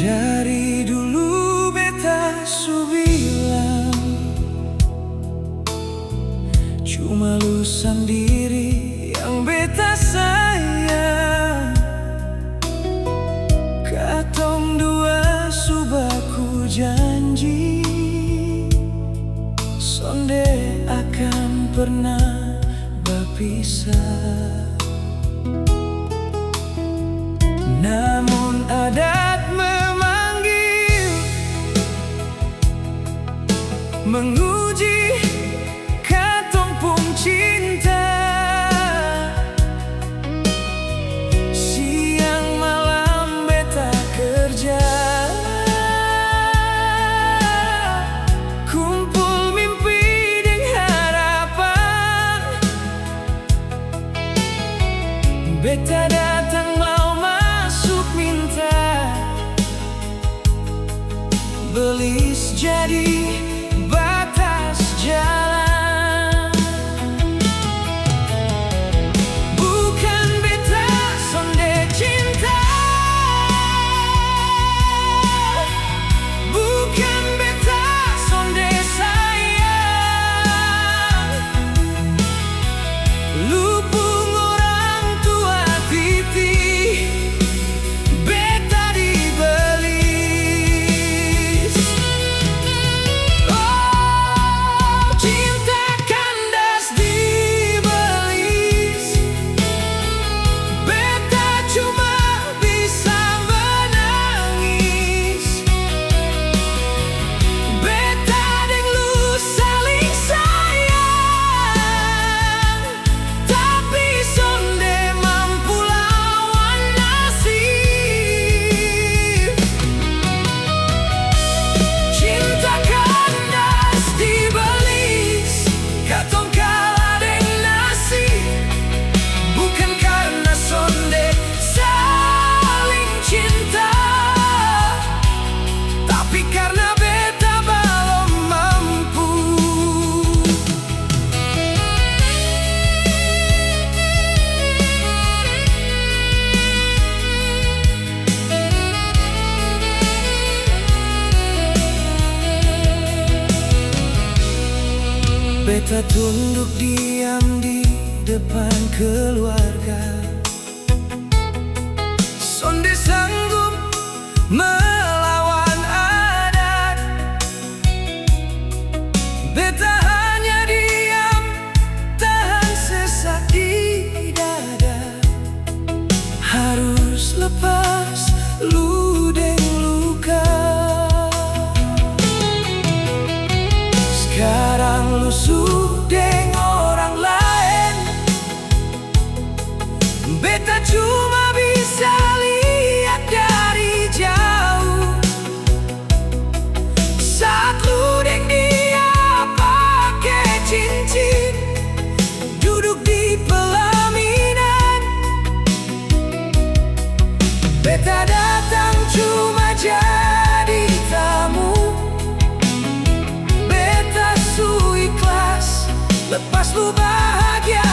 Dari dulu beta su bilang, cuma lu sendiri yang beta sayang. Katong dua su baku janji, sonde akan pernah berpisah. Namun adat memanggil, menguji katong pun cinta. Siang malam beta kerja, kumpul mimpi dengan harapan. Beta datang mau masuk minta, belis jadi batas jalan. Bukan beta sonde cinta, bukan beta sonde sayang. Lupung orang tua titi, beta dibelis. Oh, cinta kandas dibelis. Beta cuma bisa menangis. Beta deng lu saling sayang, tapi sonde mampu lawan nasib. Cinta kandas dibelis, katong kalah deng nasib. Bukan karena sonde saling cinta, tapi karena beta belum mampu. Beta tunduk diam di depan keluarga, sonde sanggup melawan adat. Beta hanya diam, tahan sesak di dada. Harus lepas lu deng luka. Sekarang lu sudeng orang lain, beta cuma bisa lihat dari jauh. Saat lu deng dia pakai cincin, duduk di pelaminan. Beta datang cuma jadi tamu. Beta su ikhlas lepas lu bahagia.